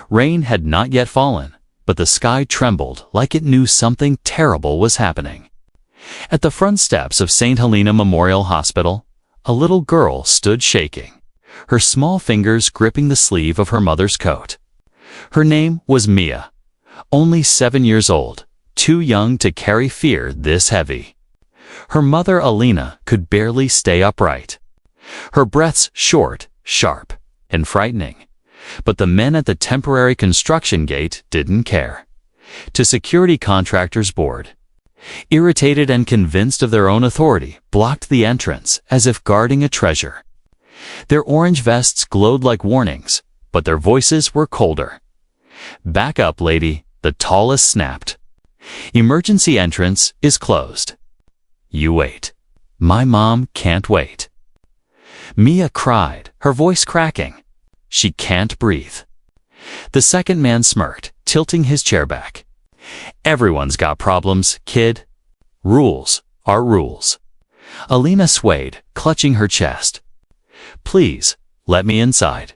Rain had not yet fallen, but the sky trembled like it knew something terrible was happening. At the front steps of St. Helena Memorial Hospital, a little girl stood shaking, her small fingers gripping the sleeve of her mother's coat. Her name was Mia, only 7 years old, too young to carry fear this heavy. Her mother, Alina, could barely stay upright. Her breaths short, sharp, and frightening. But the men at the temporary construction gate didn't care. To Security Contractors Board, irritated and convinced of their own authority, blocked the entrance as if guarding a treasure. Their orange vests glowed like warnings, but their voices were colder. "Back up, lady," the tallest snapped. "Emergency entrance is closed." "You wait. My mom can't wait." Mia cried, her voice cracking. "She can't breathe." The second man smirked, tilting his chair back. "Everyone's got problems, kid. Rules are rules." Alina swayed, clutching her chest. "Please, let me inside.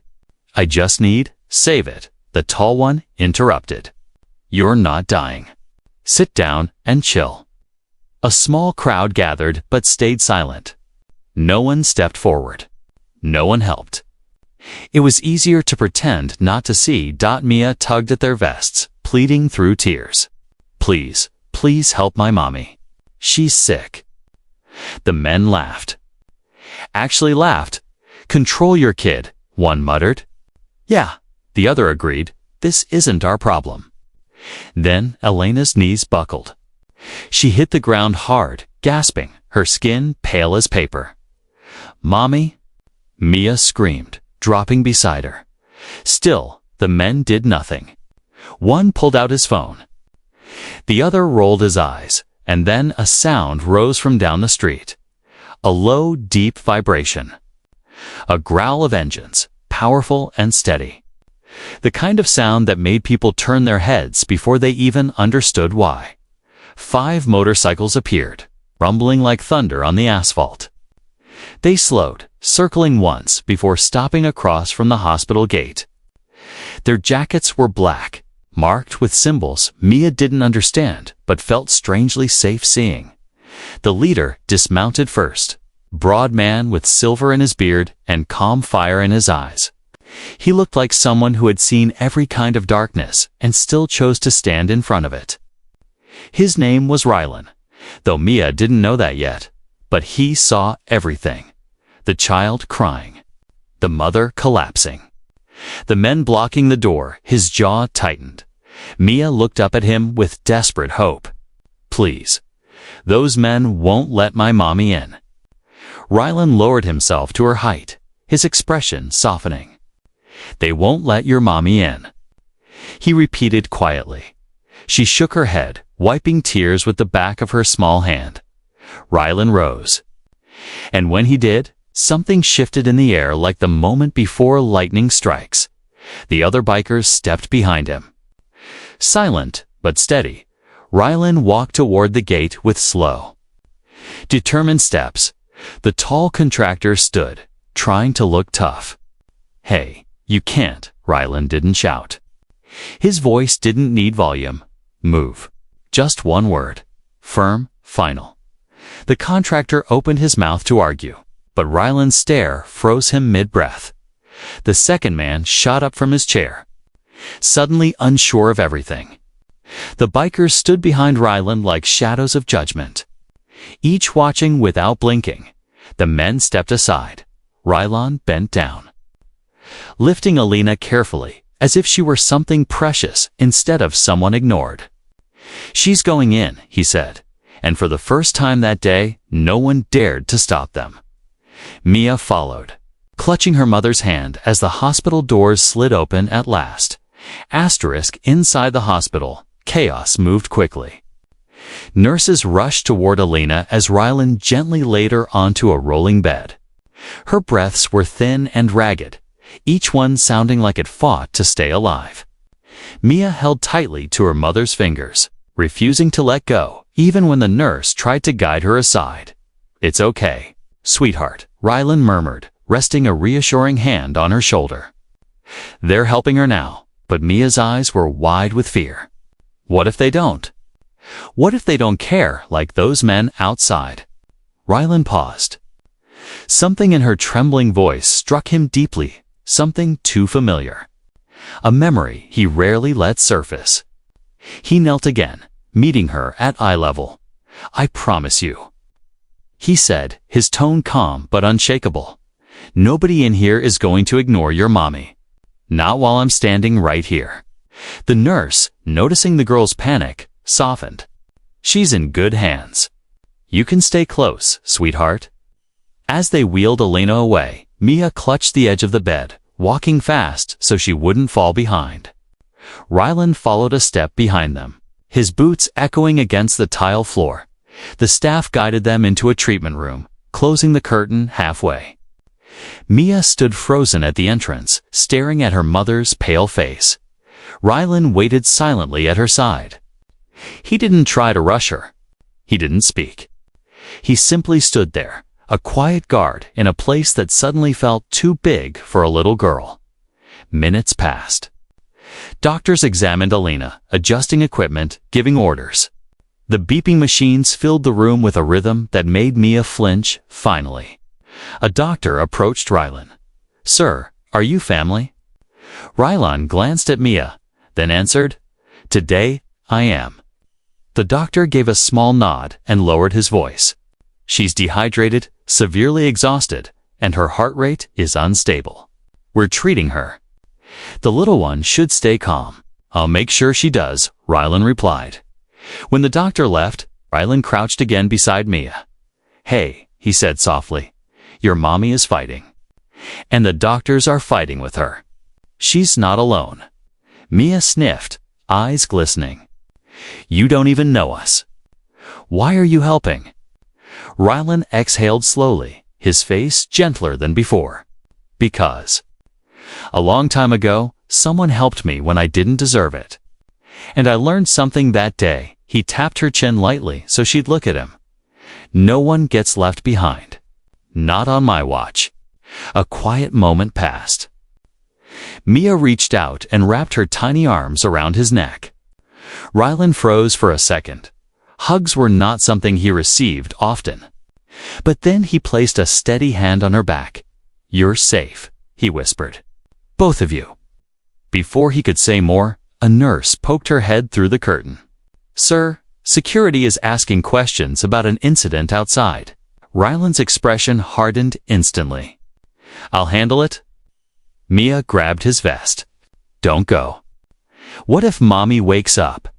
I just need, save it," the tall one interrupted. "You're not dying. Sit down and chill." A small crowd gathered but stayed silent. No one stepped forward. No one helped. It was easier to pretend not to see. Mia tugged at their vests, pleading through tears. "Please, please help my mommy. She's sick." The men laughed. Actually laughed. "Control your kid," one muttered. "Yeah," the other agreed. "This isn't our problem." Then Elena's knees buckled. She hit the ground hard, gasping, her skin pale as paper. "Mommy?" Mia screamed, dropping beside her. Still, the men did nothing. One pulled out his phone. The other rolled his eyes, and then a sound rose from down the street. A low, deep vibration. A growl of engines, powerful and steady. The kind of sound that made people turn their heads before they even understood why. 5 motorcycles appeared, rumbling like thunder on the asphalt. They slowed, circling once before stopping across from the hospital gate. Their jackets were black, marked with symbols Mia didn't understand but felt strangely safe seeing. The leader dismounted first, broad man with silver in his beard and calm fire in his eyes. He looked like someone who had seen every kind of darkness and still chose to stand in front of it. His name was Rylan, though Mia didn't know that yet, but he saw everything. The child crying, the mother collapsing, the men blocking the door. His jaw tightened. Mia looked up at him with desperate hope. "Please, those men won't let my mommy in." Rylan lowered himself to her height, his expression softening. "They won't let your mommy in," he repeated quietly. She shook her head, wiping tears with the back of her small hand. Rylan rose. And when he did, something shifted in the air like the moment before lightning strikes. The other bikers stepped behind him. Silent but steady, Rylan walked toward the gate with slow, determined steps. The tall contractor stood, trying to look tough. "Hey, you can't," Rylan didn't shout. His voice didn't need volume. "Move." Just one word. Firm, final. The contractor opened his mouth to argue, but Rylan's stare froze him mid-breath. The second man shot up from his chair, suddenly unsure of everything. The bikers stood behind Rylan like shadows of judgment, each watching without blinking. The men stepped aside. Rylan bent down, lifting Alina carefully, as if she were something precious instead of someone ignored. "She's going in," he said, and for the first time that day, no one dared to stop them. Mia followed, clutching her mother's hand as the hospital doors slid open at last. Inside the hospital, chaos moved quickly. Nurses rushed toward Alina as Rylan gently laid her onto a rolling bed. Her breaths were thin and ragged, each one sounding like it fought to stay alive. Mia held tightly to her mother's fingers, refusing to let go, even when the nurse tried to guide her aside. "It's okay, sweetheart," Rylan murmured, resting a reassuring hand on her shoulder. "They're helping her now. But Mia's eyes were wide with fear. What if they don't? What if they don't care like those men outside? Rylan paused. Something in her trembling voice struck him deeply, something too familiar. A memory he rarely let surface. He knelt again, meeting her at eye level. "I promise you," he said, his tone calm but unshakable. "Nobody in here is going to ignore your mommy. Not while I'm standing right here." The nurse, noticing the girl's panic, softened. "She's in good hands. You can stay close, sweetheart." As they wheeled Elena away, Mia clutched the edge of the bed, walking fast so she wouldn't fall behind. Rylan followed a step behind them, his boots echoing against the tile floor. The staff guided them into a treatment room, closing the curtain halfway. Mia stood frozen at the entrance, staring at her mother's pale face. Rylan waited silently at her side. He didn't try to rush her. He didn't speak. He simply stood there, a quiet guard in a place that suddenly felt too big for a little girl. Minutes passed. Doctors examined Elena, adjusting equipment, giving orders. The beeping machines filled the room with a rhythm that made Mia flinch, finally. A doctor approached Rylan. "Sir, are you family?" Rylan glanced at Mia, then answered, "Today, I am." The doctor gave a small nod and lowered his voice. "She's dehydrated, severely exhausted, and her heart rate is unstable. We're treating her. The little one should stay calm." "I'll make sure she does," Rylan replied. When the doctor left, Rylan crouched again beside Mia. "Hey," he said softly, "your mommy is fighting. And the doctors are fighting with her. She's not alone." Mia sniffed, eyes glistening. "You don't even know us. Why are you helping?" Rylan exhaled slowly, his face gentler than before. "Because a long time ago, someone helped me when I didn't deserve it. And I learned something that day." He tapped her chin lightly so she'd look at him. "No one gets left behind. Not on my watch." A quiet moment passed. Mia reached out and wrapped her tiny arms around his neck. Rylan froze for a second. Hugs were not something he received often. But then he placed a steady hand on her back. "You're safe," he whispered. "Both of you." Before he could say more, a nurse poked her head through the curtain. "Sir, security is asking questions about an incident outside." Rylan's expression hardened instantly. "I'll handle it." Mia grabbed his vest. "Don't go. What if Mommy wakes up?"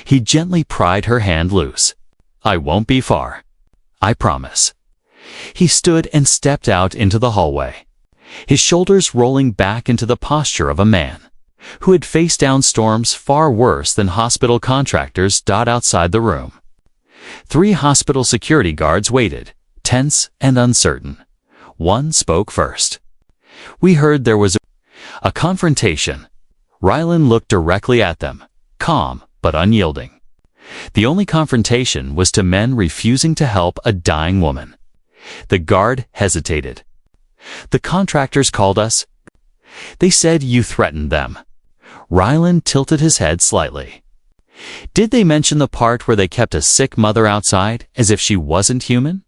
He gently pried her hand loose. "I won't be far. I promise." He stood and stepped out into the hallway, his shoulders rolling back into the posture of a man who had faced down storms far worse than hospital contractors outside the room. 3 hospital security guards waited, tense and uncertain. One spoke first. "We heard there was a confrontation." Rylan looked directly at them, calm but unyielding. The only confrontation was to men refusing to help a dying woman. The guard hesitated. "The contractors called us. They said you threatened them." Rylan tilted his head slightly. "Did they mention the part where they kept a sick mother outside as if she wasn't human?"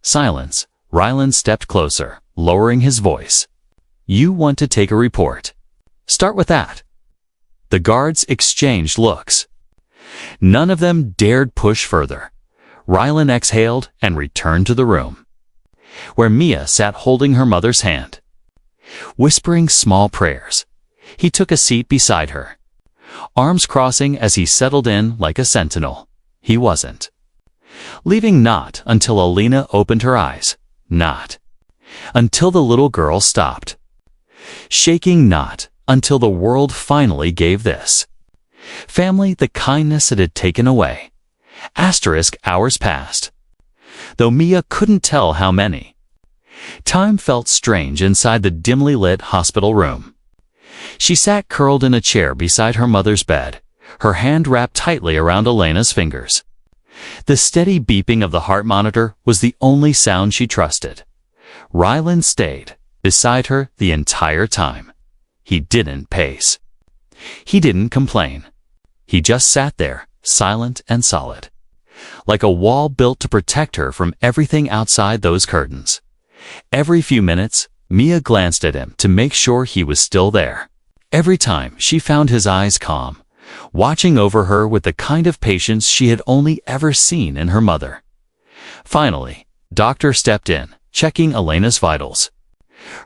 Silence. Rylan stepped closer, lowering his voice. "You want to take a report. Start with that." The guards exchanged looks. None of them dared push further. Rylan exhaled and returned to the room, where Mia sat holding her mother's hand. Whispering small prayers, he took a seat beside her, arms crossing as he settled in like a sentinel. He wasn't leaving, not until Elena opened her eyes, not until the little girl stopped shaking, not until the world finally gave this family the kindness it had taken away. Hours passed, though Mia couldn't tell how many. Time felt strange inside the dimly lit hospital room. She sat curled in a chair beside her mother's bed, her hand wrapped tightly around Elena's fingers. The steady beeping of the heart monitor was the only sound she trusted. Rylan stayed beside her the entire time. He didn't pace. He didn't complain. He just sat there, silent and solid, like a wall built to protect her from everything outside those curtains. Every few minutes, Mia glanced at him to make sure he was still there. Every time, she found his eyes calm, watching over her with the kind of patience she had only ever seen in her mother. Finally, Doctor stepped in, checking Elena's vitals.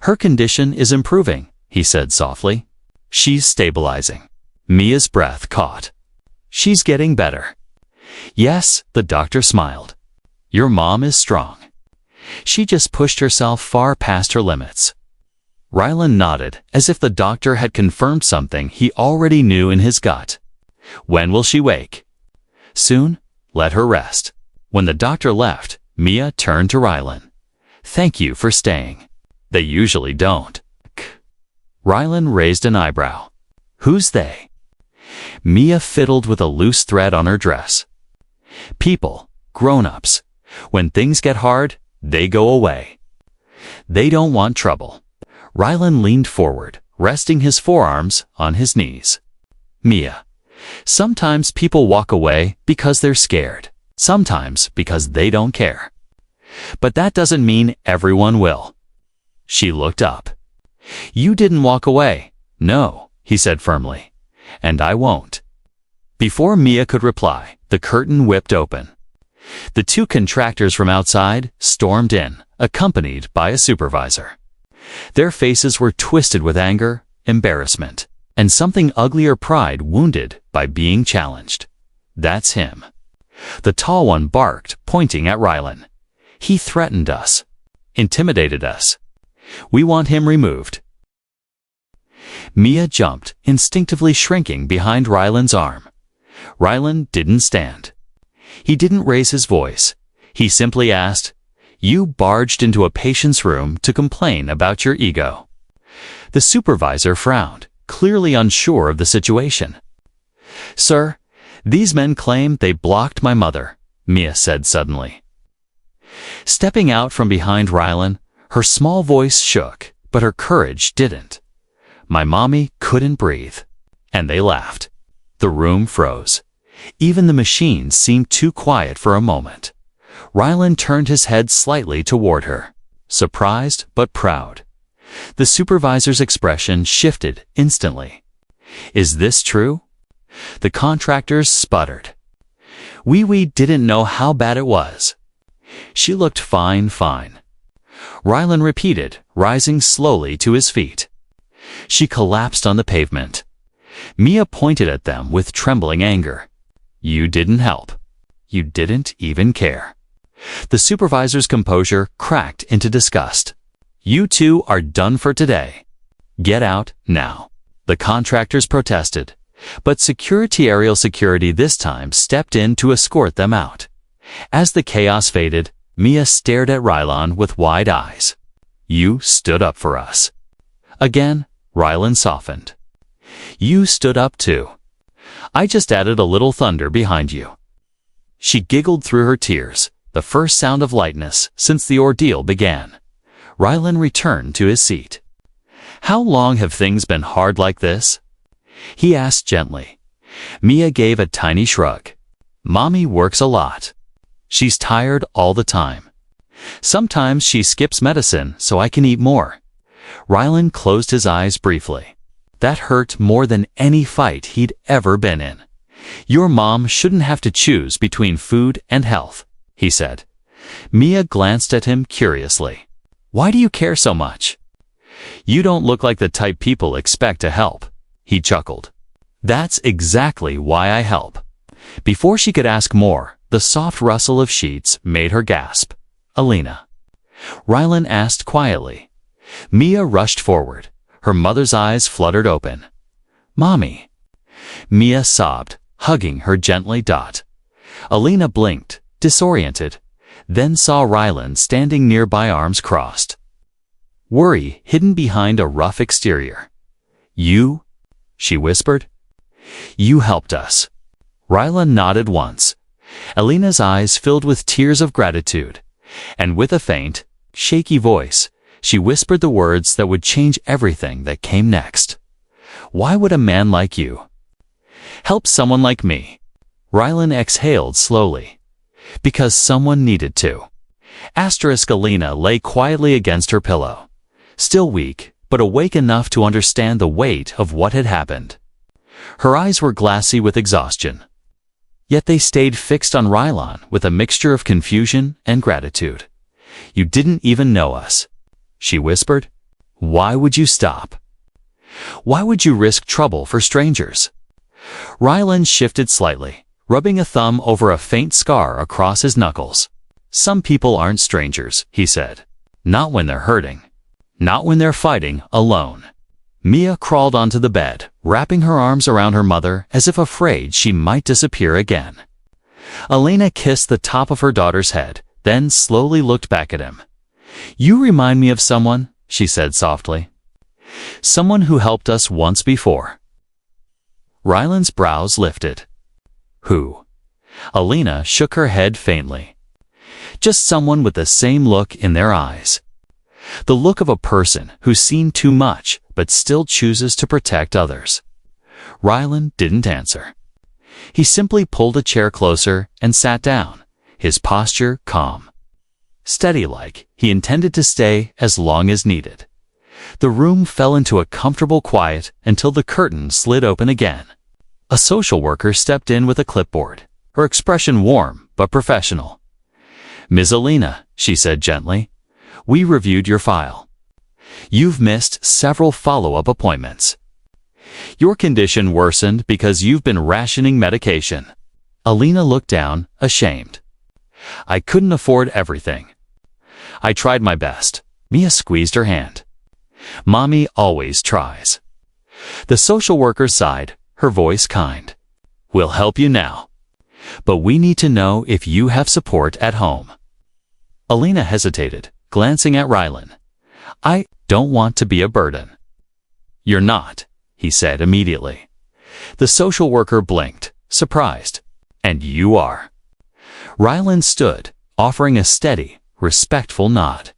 "Her condition is improving," he said softly. "She's stabilizing." Mia's breath caught. "She's getting better." "Yes," the doctor smiled. "Your mom is strong. She just pushed herself far past her limits." Rylan nodded, as if the doctor had confirmed something he already knew in his gut. "When will she wake?" "Soon. Let her rest." When the doctor left, Mia turned to Rylan. "Thank you for staying." "They usually don't." Rylan raised an eyebrow. "Who's they?" Mia fiddled with a loose thread on her dress. "People, grown-ups. When things get hard, they go away. They don't want trouble." Rylan leaned forward, resting his forearms on his knees. "Mia, sometimes people walk away because they're scared. Sometimes because they don't care. But that doesn't mean everyone will." She looked up. "You didn't walk away." "No," he said firmly. "And I won't." Before Mia could reply, the curtain whipped open. The two contractors from outside stormed in, accompanied by a supervisor. Their faces were twisted with anger, embarrassment, and something uglier pride wounded by being challenged. "That's him." The tall one barked, pointing at Rylan. "He threatened us. Intimidated us. We want him removed." Mia jumped, instinctively shrinking behind Rylan's arm. Rylan didn't stand. He didn't raise his voice. He simply asked, "You barged into a patient's room to complain about your ego." The supervisor frowned, clearly unsure of the situation. "Sir, these men claim they blocked my mother," Mia said suddenly. Stepping out from behind Rylan, her small voice shook, but her courage didn't. "My mommy couldn't breathe." And they laughed. The room froze. Even the machines seemed too quiet for a moment. Rylan turned his head slightly toward her, surprised but proud. The supervisor's expression shifted instantly. "Is this true?" The contractors sputtered. We didn't know how bad it was." "She looked fine." Rylan repeated, rising slowly to his feet. She collapsed on the pavement. Mia pointed at them with trembling anger. "You didn't help. You didn't even care." The supervisor's composure cracked into disgust. "You two are done for today. Get out now." The contractors protested, but aerial security this time stepped in to escort them out. As the chaos faded, Mia stared at Rylan with wide eyes. "You stood up for us." Again, Rylan softened. "You stood up too. I just added a little thunder behind you." She giggled through her tears, the first sound of lightness since the ordeal began. Rylan returned to his seat. "How long have things been hard like this?" he asked gently. Mia gave a tiny shrug. "Mommy works a lot. She's tired all the time. Sometimes she skips medicine so I can eat more." Rylan closed his eyes briefly. That hurt more than any fight he'd ever been in. "Your mom shouldn't have to choose between food and health," he said. Mia glanced at him curiously. "Why do you care so much?" "You don't look like the type people expect to help," he chuckled. "That's exactly why I help." Before she could ask more, the soft rustle of sheets made her gasp. "Elena?" Rylan asked quietly. Mia rushed forward. Her mother's eyes fluttered open. "Mommy." Mia sobbed, hugging her gently. Elena blinked, disoriented, then saw Rylan standing nearby, arms crossed. Worry hidden behind a rough exterior. "You?" she whispered. "You helped us." Rylan nodded once. Elena's eyes filled with tears of gratitude, and with a faint, shaky voice, she whispered the words that would change everything that came next. Why would a man like you help someone like me? Rylan exhaled slowly. Because someone needed to. Alina lay quietly against her pillow, still weak, but awake enough to understand the weight of what had happened. Her eyes were glassy with exhaustion, yet they stayed fixed on Rylan with a mixture of confusion and gratitude. You didn't even know us, she whispered. Why would you stop? Why would you risk trouble for strangers? Rylan shifted slightly, rubbing a thumb over a faint scar across his knuckles. Some people aren't strangers, he said. Not when they're hurting. Not when they're fighting alone. Mia crawled onto the bed, wrapping her arms around her mother as if afraid she might disappear again. Elena kissed the top of her daughter's head, then slowly looked back at him. You remind me of someone, she said softly. Someone who helped us once before. Rylan's brows lifted. Who? Elena shook her head faintly. Just someone with the same look in their eyes. The look of a person who's seen too much but still chooses to protect others. Rylan didn't answer. He simply pulled a chair closer and sat down, his posture calm. Steady-like, he intended to stay as long as needed. The room fell into a comfortable quiet until the curtain slid open again. A social worker stepped in with a clipboard, her expression warm but professional. Ms. Elena, she said gently, we reviewed your file. You've missed several follow-up appointments. Your condition worsened because you've been rationing medication. Elena looked down, ashamed. I couldn't afford everything. I tried my best. Mia squeezed her hand. Mommy always tries. The social worker sighed, her voice kind. We'll help you now. But we need to know if you have support at home. Elena hesitated, glancing at Rylan. I don't want to be a burden. You're not, he said immediately. The social worker blinked, surprised. And you are. Rylan stood, offering a steady, respectful nod.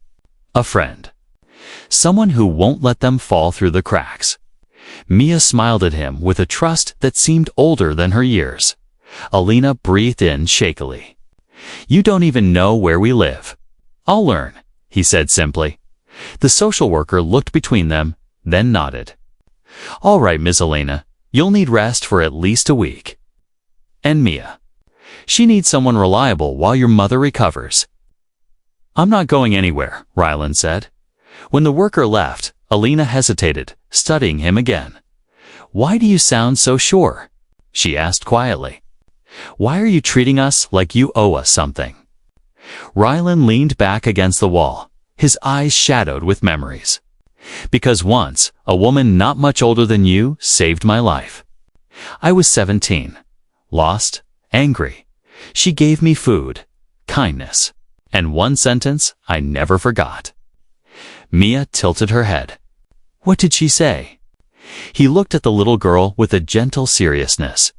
A friend. Someone who won't let them fall through the cracks. Mia smiled at him with a trust that seemed older than her years. Elena breathed in shakily. You don't even know where we live. I'll learn, he said simply. The social worker looked between them, then nodded. All right, Miss Elena, you'll need rest for at least a week. And Mia. She needs someone reliable while your mother recovers. I'm not going anywhere, Rylan said. When the worker left, Elena hesitated, studying him again. Why do you sound so sure? She asked quietly. Why are you treating us like you owe us something? Rylan leaned back against the wall, his eyes shadowed with memories. Because once, a woman not much older than you saved my life. I was 17, lost, angry. She gave me food, kindness, and one sentence I never forgot. Mia tilted her head. What did she say? He looked at the little girl with a gentle seriousness.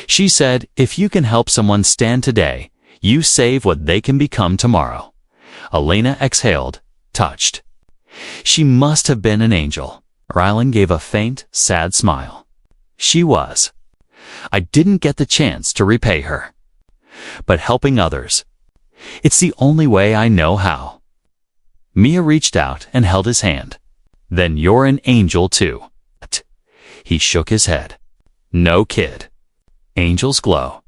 She said, if you can help someone stand today, you save what they can become tomorrow. Elena exhaled, touched. She must have been an angel. Rylan gave a faint, sad smile. She was. I didn't get the chance to repay her. But helping others. It's the only way I know how. Mia reached out and held his hand. Then you're an angel too. He shook his head. No kid. Angels glow.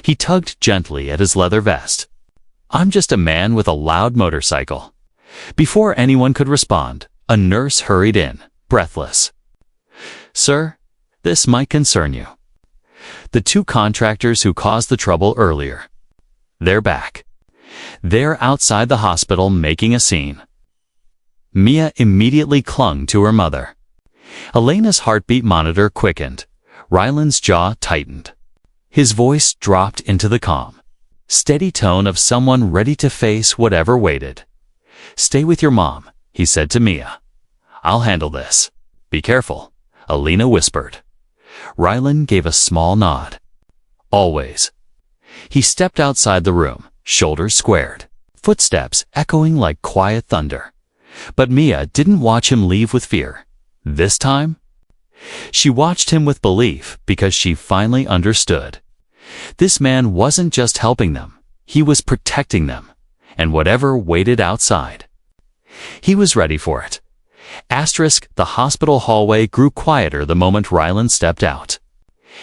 He tugged gently at his leather vest. I'm just a man with a loud motorcycle. Before anyone could respond, a nurse hurried in, breathless. Sir, this might concern you. The two contractors who caused the trouble earlier. They're back. They're outside the hospital making a scene. Mia immediately clung to her mother. Elena's heartbeat monitor quickened. Rylan's jaw tightened. His voice dropped into the calm, steady tone of someone ready to face whatever waited. Stay with your mom, he said to Mia. I'll handle this. Be careful, Elena whispered. Rylan gave a small nod. Always. He stepped outside the room, shoulders squared, footsteps echoing like quiet thunder. But Mia didn't watch him leave with fear. This time, She watched him with belief because she finally understood. This man wasn't just helping them, he was protecting them, and whatever waited outside. He was ready for it. The hospital hallway grew quieter the moment Rylan stepped out.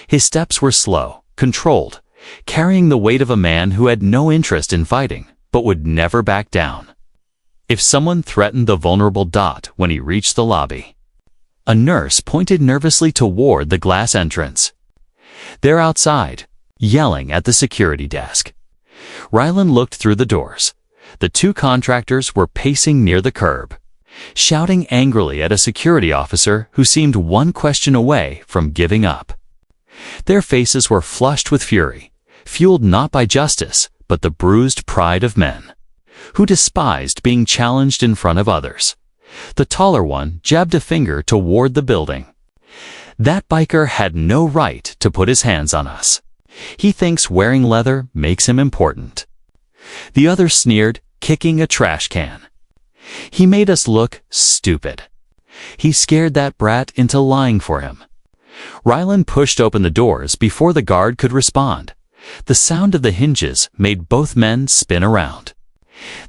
His steps were slow, controlled, carrying the weight of a man who had no interest in fighting, but would never back down. If someone threatened the vulnerable Dot when he reached the lobby. A nurse pointed nervously toward the glass entrance. They're outside, yelling at the security desk. Rylan looked through the doors. The two contractors were pacing near the curb, shouting angrily at a security officer who seemed one question away from giving up. Their faces were flushed with fury, fueled not by justice, but the bruised pride of men, who despised being challenged in front of others. The taller one jabbed a finger toward the building. That biker had no right to put his hands on us. He thinks wearing leather makes him important. The other sneered, kicking a trash can. He made us look stupid. He scared that brat into lying for him. Rylan pushed open the doors before the guard could respond. The sound of the hinges made both men spin around.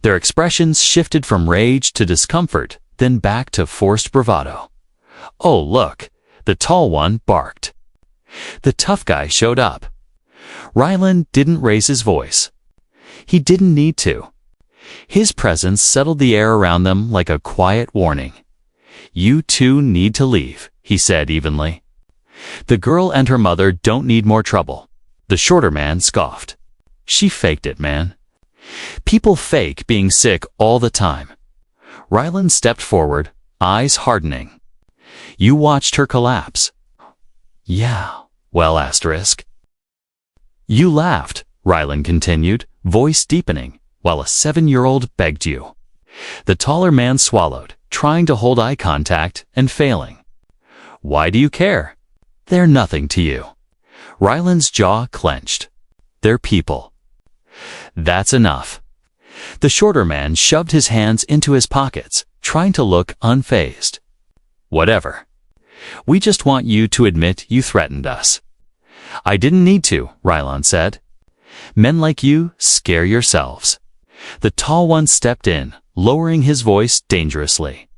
Their expressions shifted from rage to discomfort, then back to forced bravado. "Oh, look," the tall one barked. The tough guy showed up. Rylan didn't raise his voice. He didn't need to. His presence settled the air around them like a quiet warning. "You two need to leave," he said evenly. "The girl and her mother don't need more trouble." The shorter man scoffed. "She faked it, man. People fake being sick all the time." Rylan stepped forward, eyes hardening. "You watched her collapse." "Yeah, well, asterisk." "You laughed," Rylan continued, voice deepening, "while a 7-year-old begged you." The taller man swallowed, trying to hold eye contact and failing. "Why do you care? They're nothing to you." Rylan's jaw clenched. "They're people." "That's enough." The shorter man shoved his hands into his pockets, trying to look unfazed. "Whatever. We just want you to admit you threatened us." "I didn't need to," Rylan said. "Men like you scare yourselves." The tall one stepped in, lowering his voice dangerously.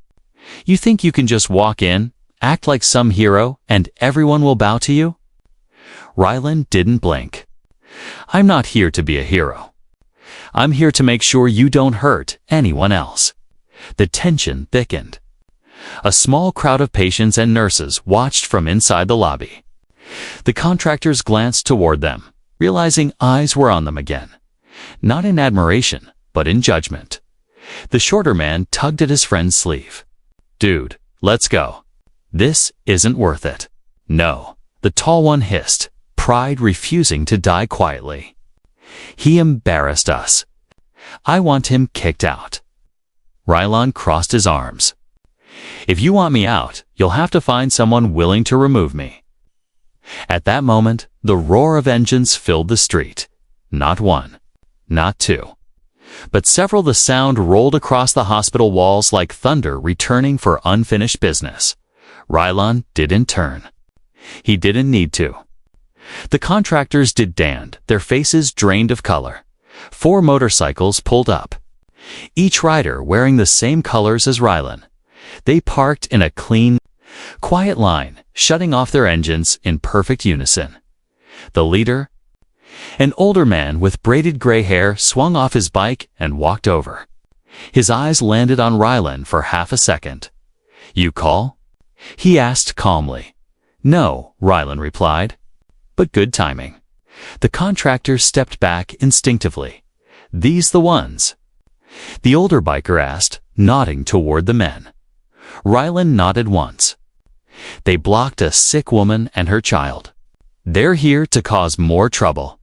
"You think you can just walk in, act like some hero, and everyone will bow to you?" Rylan didn't blink. "I'm not here to be a hero. I'm here to make sure you don't hurt anyone else." The tension thickened. A small crowd of patients and nurses watched from inside the lobby. The contractors glanced toward them, realizing eyes were on them again. Not in admiration, but in judgment. The shorter man tugged at his friend's sleeve. "Dude, let's go. This isn't worth it." "No," the tall one hissed, pride refusing to die quietly. "He embarrassed us. I want him kicked out." Rylan crossed his arms. "If you want me out, you'll have to find someone willing to remove me." At that moment, the roar of engines filled the street. Not one, not two, but several. The sound rolled across the hospital walls like thunder returning for unfinished business. Rylan didn't turn. He didn't need to. The contractors did damned, their faces drained of color. 4 motorcycles pulled up, each rider wearing the same colors as Rylan. They parked in a clean, quiet line, shutting off their engines in perfect unison. The leader, an older man with braided gray hair, swung off his bike and walked over. His eyes landed on Rylan for half a second. "You call?" he asked calmly. "No," Rylan replied. "But good timing." The contractor stepped back instinctively. "These the ones?" The older biker asked, nodding toward the men. Rylan nodded once. "They blocked a sick woman and her child. They're here to cause more trouble."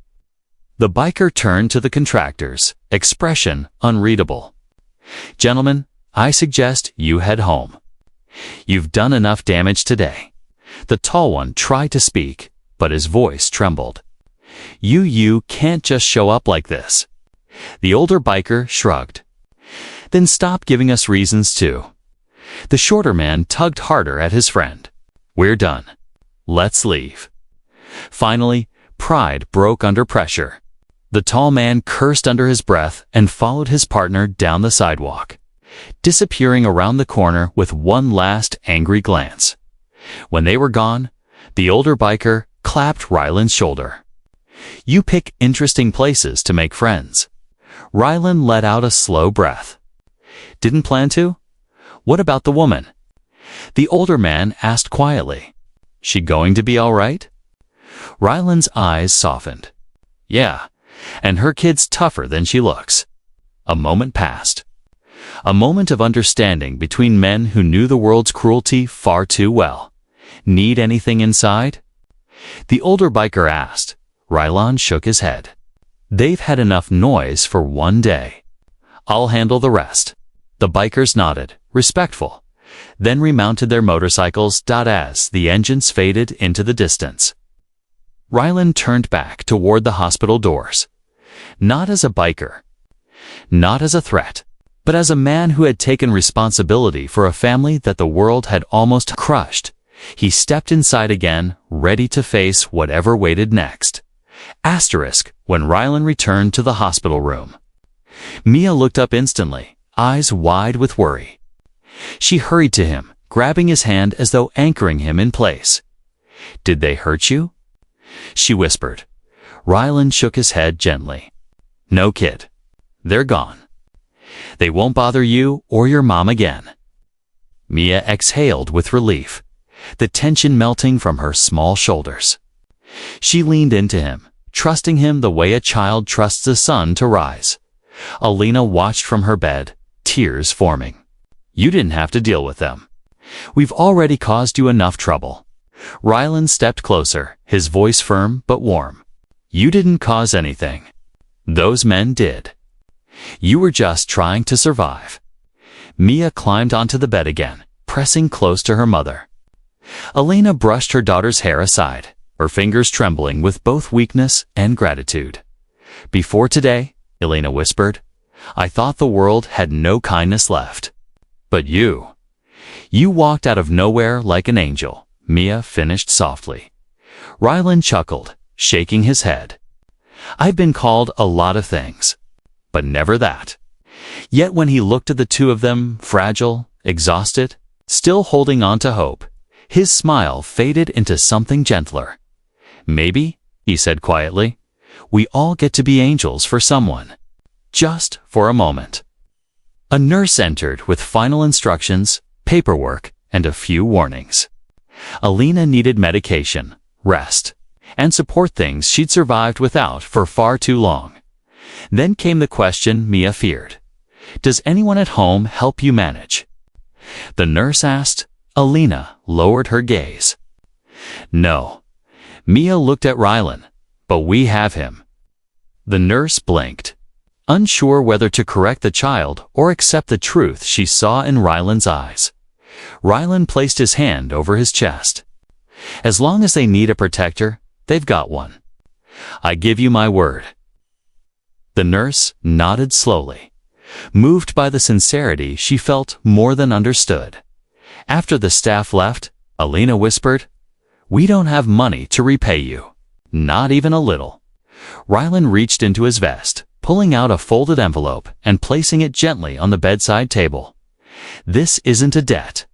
The biker turned to the contractors, expression unreadable. "Gentlemen, I suggest you head home. You've done enough damage today." The tall one tried to speak, but his voice trembled. You can't just show up like this." The older biker shrugged. "Then stop giving us reasons to." The shorter man tugged harder at his friend. We're done. Let's leave. Finally, pride broke under pressure. The tall man cursed under his breath and followed his partner down the sidewalk, disappearing around the corner with one last angry glance. When they were gone, the older biker clapped Ryland's shoulder. You pick interesting places to make friends. Ryland let out a slow breath. Didn't plan to? What about the woman? The older man asked quietly. She going to be all right? Ryland's eyes softened. Yeah, and her kid's tougher than she looks. A moment passed. A moment of understanding between men who knew the world's cruelty far too well. Need anything inside? The older biker asked. Ryland shook his head. They've had enough noise for one day. I'll handle the rest. The bikers nodded, respectful, then remounted their motorcycles as the engines faded into the distance. Ryland turned back toward the hospital doors. Not as a biker, not as a threat, but as a man who had taken responsibility for a family that the world had almost crushed. He stepped inside again, ready to face whatever waited next. When Ryland returned to the hospital room. Mia looked up instantly, eyes wide with worry. She hurried to him, grabbing his hand as though anchoring him in place. Did they hurt you? She whispered. Ryland shook his head gently. No, kid. They're gone. They won't bother you or your mom again. Mia exhaled with relief, the tension melting from her small shoulders. She leaned into him, trusting him the way a child trusts the sun to rise. Alina watched from her bed, tears forming. You didn't have to deal with them. We've already caused you enough trouble. Ryland stepped closer, his voice firm but warm. You didn't cause anything. Those men did. You were just trying to survive. Mia climbed onto the bed again, pressing close to her mother. Alina brushed her daughter's hair aside, her fingers trembling with both weakness and gratitude. Before today, Alina whispered, I thought the world had no kindness left. But you walked out of nowhere like an angel, Mia finished softly. Ryland chuckled, shaking his head. I've been called a lot of things, but never that. Yet when he looked at the two of them, fragile, exhausted, still holding on to hope, his smile faded into something gentler. Maybe, he said quietly, we all get to be angels for someone. Just for a moment. A nurse entered with final instructions, paperwork, and a few warnings. Alina needed medication, rest, and support things she'd survived without for far too long. Then came the question Mia feared. Does anyone at home help you manage? The nurse asked. Alina lowered her gaze. No. Mia looked at Ryland. But we have him. The nurse blinked, unsure whether to correct the child or accept the truth she saw in Ryland's eyes. Ryland placed his hand over his chest. As long as they need a protector, they've got one. I give you my word. The nurse nodded slowly, moved by the sincerity she felt more than understood. After the staff left, Alina whispered, We don't have money to repay you. Not even a little. Ryland reached into his vest, pulling out a folded envelope and placing it gently on the bedside table. This isn't a debt.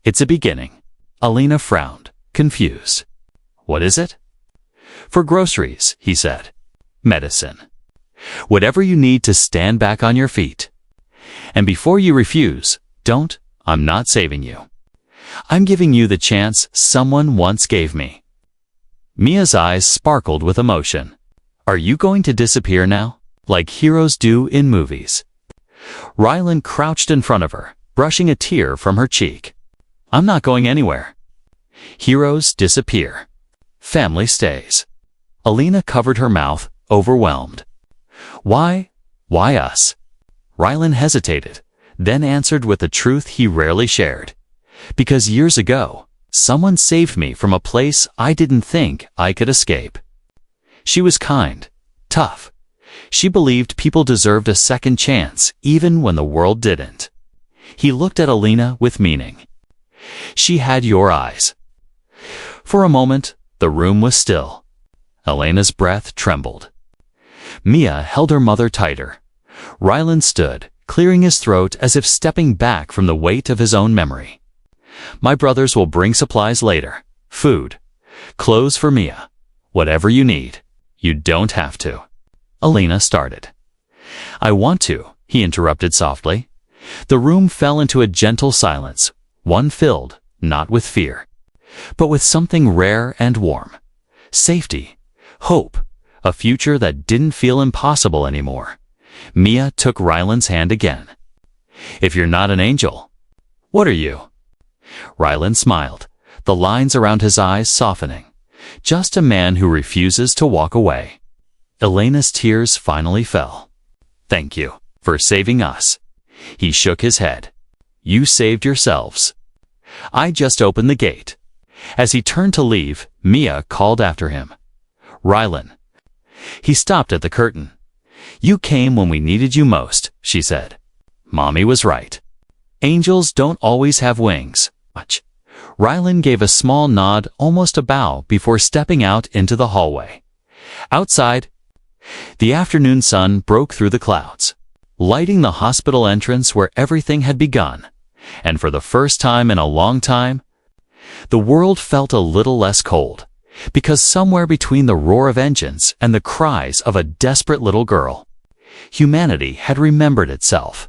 It's a beginning. Alina frowned, confused. What is it? For groceries, he said. Medicine. Whatever you need to stand back on your feet. And before you refuse, don't. I'm not saving you. I'm giving you the chance someone once gave me. Mia's eyes sparkled with emotion. Are you going to disappear now, like heroes do in movies? Ryland crouched in front of her, brushing a tear from her cheek. I'm not going anywhere. Heroes disappear. Family stays. Alina covered her mouth, overwhelmed. Why? Why us? Ryland hesitated, then answered with a truth he rarely shared. Because years ago, someone saved me from a place I didn't think I could escape. She was kind, tough. She believed people deserved a second chance, even when the world didn't. He looked at Alina with meaning. She had your eyes. For a moment, the room was still. Elena's breath trembled. Mia held her mother tighter. Rylan stood, clearing his throat as if stepping back from the weight of his own memory. My brothers will bring supplies later. Food. Clothes for Mia. Whatever you need. You don't have to. Elena started. I want to, he interrupted softly. The room fell into a gentle silence, one filled, not with fear, but with something rare and warm. Safety. Hope. A future that didn't feel impossible anymore. Mia took Rylan's hand again. If you're not an angel, what are you? Rylan smiled, the lines around his eyes softening. Just a man who refuses to walk away. Elena's tears finally fell. Thank you for saving us. He shook his head. You saved yourselves. I just opened the gate. As he turned to leave, Mia called after him. Rylan. He stopped at the curtain. You came when we needed you most, she said. Mommy was right. Angels don't always have wings. Rylan gave a small nod, almost a bow, before stepping out into the hallway. Outside, the afternoon sun broke through the clouds, lighting the hospital entrance where everything had begun. And for the first time in a long time, the world felt a little less cold, because somewhere between the roar of engines and the cries of a desperate little girl, humanity had remembered itself.